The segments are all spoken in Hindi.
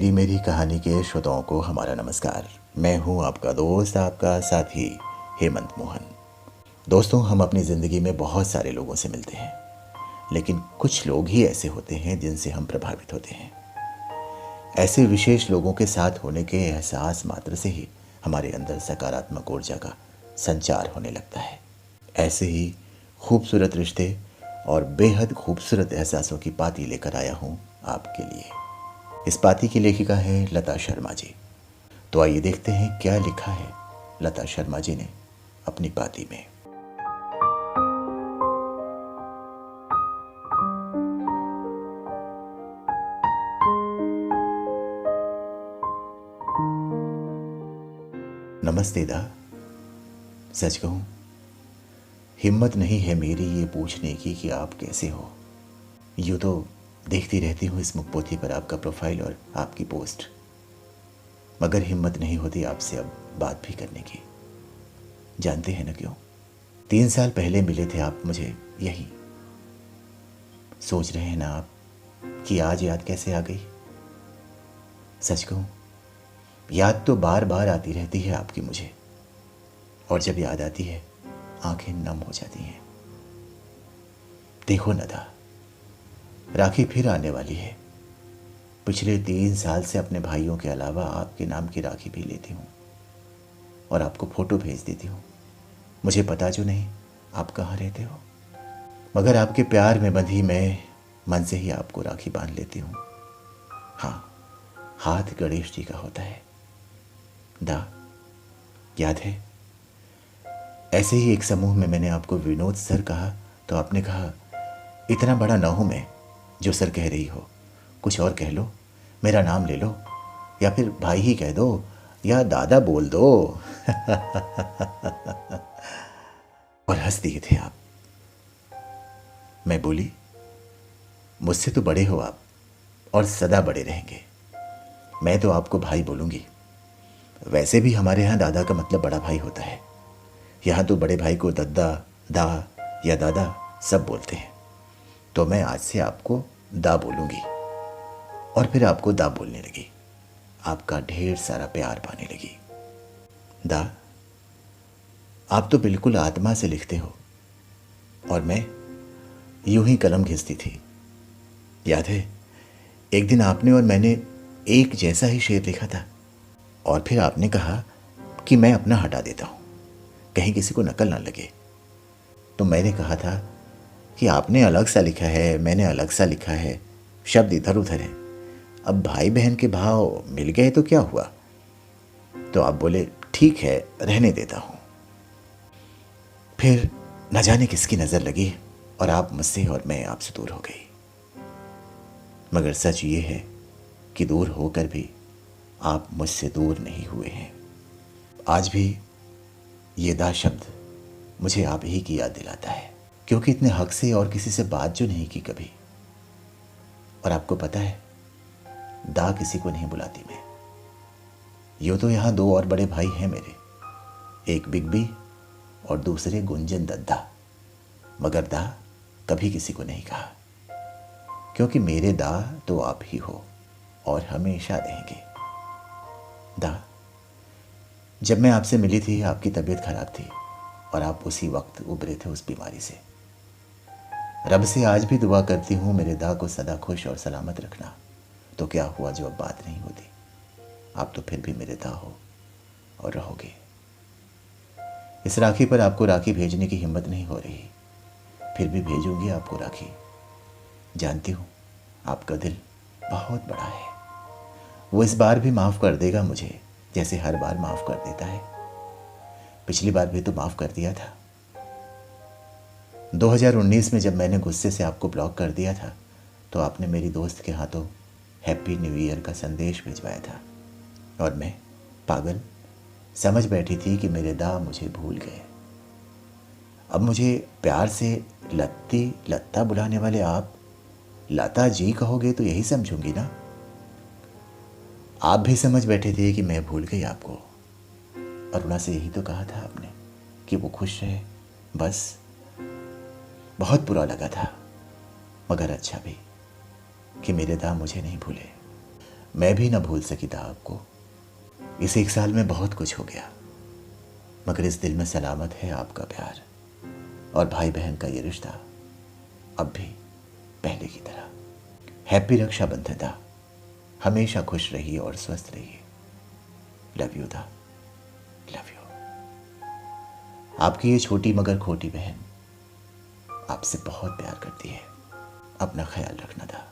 तेरी मेरी कहानी के श्रोताओं को हमारा नमस्कार। मैं हूं आपका दोस्त, आपका साथी हेमंत मोहन। दोस्तों, हम अपनी ज़िंदगी में बहुत सारे लोगों से मिलते हैं, लेकिन कुछ लोग ही ऐसे होते हैं जिनसे हम प्रभावित होते हैं। ऐसे विशेष लोगों के साथ होने के एहसास मात्र से ही हमारे अंदर सकारात्मक ऊर्जा का संचार होने लगता है। ऐसे ही खूबसूरत रिश्ते और बेहद खूबसूरत एहसासों की पाती लेकर आया हूँ आपके लिए। इस पाती की लेखिका है लता शर्मा जी। तो आइए देखते हैं क्या लिखा है लता शर्मा जी ने अपनी पाती में। नमस्ते दा। सच कहूं, हिम्मत नहीं है मेरी ये पूछने की कि आप कैसे हो। यूँ तो देखती रहती हूँ इस मुखपोथी पर आपका प्रोफाइल और आपकी पोस्ट, मगर हिम्मत नहीं होती आपसे अब बात भी करने की। जानते हैं ना क्यों? 3 साल पहले मिले थे आप मुझे यही। सोच रहे हैं ना आप कि आज याद कैसे आ गई? सच कहूं, याद तो बार बार आती रहती है आपकी मुझे, और जब याद आती है आंखें नम हो जाती हैं। देखो नदा, राखी फिर आने वाली है। पिछले 3 साल से अपने भाइयों के अलावा आपके नाम की राखी भी लेती हूँ और आपको फोटो भेज देती हूँ। मुझे पता जो नहीं आप कहाँ रहते हो, मगर आपके प्यार में बंधी मैं मन से ही आपको राखी बांध लेती हूँ। हाँ, हाथ गणेश जी का होता है। दा, याद है ऐसे ही एक समूह में मैंने आपको विनोद सर कहा तो आपने कहा, इतना बड़ा ना हूं मैं जो सर कह रही हो, कुछ और कह लो, मेरा नाम ले लो, या फिर भाई ही कह दो, या दादा बोल दो। और हंस दिए थे आप। मैं बोली, मुझसे तो बड़े हो आप और सदा बड़े रहेंगे। मैं तो आपको भाई बोलूंगी। वैसे भी हमारे यहाँ दादा का मतलब बड़ा भाई होता है। यहाँ तो बड़े भाई को दद्दा, दा या दादा सब बोलते हैं। तो मैं आज से आपको दा बोलूंगी। और फिर आपको दा बोलने लगी। आपका ढेर सारा प्यार पाने लगी। दा, आप तो बिल्कुल आत्मा से लिखते हो और मैं यूं ही कलम घिसती थी। याद है एक दिन आपने और मैंने एक जैसा ही शेर लिखा था और फिर आपने कहा कि मैं अपना हटा देता हूं, कहीं किसी को नकल ना लगे। तो मैंने कहा था कि आपने अलग सा लिखा है, मैंने अलग सा लिखा है, शब्द इधर उधर है, अब भाई बहन के भाव मिल गए तो क्या हुआ? तो आप बोले, ठीक है रहने देता हूं। फिर न जाने किसकी नजर लगी और आप मुझसे और मैं आपसे दूर हो गई। मगर सच ये है कि दूर होकर भी आप मुझसे दूर नहीं हुए हैं। आज भी ये दा शब्द मुझे आप ही की याद दिलाता है, क्योंकि इतने हक से और किसी से बात जो नहीं की कभी। और आपको पता है, दा किसी को नहीं बुलाती मैं। यूँ तो यहाँ 2 और बड़े भाई हैं मेरे, एक बिग बी और दूसरे गुंजन दद्दा, मगर दा कभी किसी को नहीं कहा, क्योंकि मेरे दा तो आप ही हो और हमेशा रहेंगे। दा, जब मैं आपसे मिली थी आपकी तबीयत खराब थी और आप उसी वक्त उभरे थे उस बीमारी से। रब से आज भी दुआ करती हूँ मेरे दा को सदा खुश और सलामत रखना। तो क्या हुआ जो अब बात नहीं होती, आप तो फिर भी मेरे दा हो और रहोगे। इस राखी पर आपको राखी भेजने की हिम्मत नहीं हो रही, फिर भी भेजूंगी आपको राखी। जानती हूँ आपका दिल बहुत बड़ा है, वो इस बार भी माफ़ कर देगा मुझे जैसे हर बार माफ़ कर देता है। पिछली बार भी तो माफ़ कर दिया था। 2019 में जब मैंने गुस्से से आपको ब्लॉक कर दिया था तो आपने मेरी दोस्त के हाथों हैप्पी न्यू ईयर का संदेश भिजवाया था और मैं पागल समझ बैठी थी कि मेरे दा मुझे भूल गए। अब मुझे प्यार से लत्ती लत्ता बुलाने वाले आप लता जी कहोगे तो यही समझूंगी ना। आप भी समझ बैठे थे कि मैं भूल गई आपको। अरुणा से यही तो कहा था आपने कि वो खुश रहे, बस। बहुत बुरा लगा था, मगर अच्छा भी कि मेरे दा मुझे नहीं भूले। मैं भी ना भूल सकी था आपको। इस 1 साल में बहुत कुछ हो गया, मगर इस दिल में सलामत है आपका प्यार और भाई बहन का ये रिश्ता अब भी पहले की तरह। हैप्पी रक्षाबंधन था। हमेशा खुश रहिए और स्वस्थ रहिए। लव यू था, लव यू। आपकी ये छोटी मगर खोटी बहन आपसे बहुत प्यार करती है। अपना ख्याल रखना था।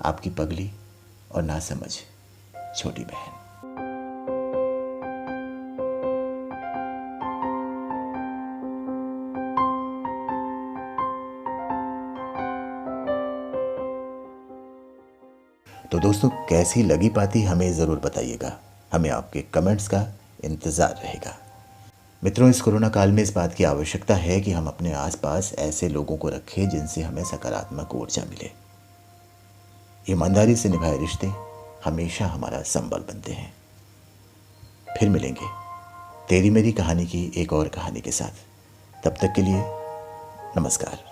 आपकी पगली और नासमझ छोटी बहन। तो दोस्तों, कैसी लगी पाती हमें ज़रूर बताइएगा। हमें आपके कमेंट्स का इंतज़ार रहेगा। मित्रों, इस कोरोना काल में इस बात की आवश्यकता है कि हम अपने आसपास ऐसे लोगों को रखें जिनसे हमें सकारात्मक ऊर्जा मिले। ईमानदारी से निभाए रिश्ते हमेशा हमारा संबल बनते हैं। फिर मिलेंगे तेरी मेरी कहानी की एक और कहानी के साथ। तब तक के लिए नमस्कार।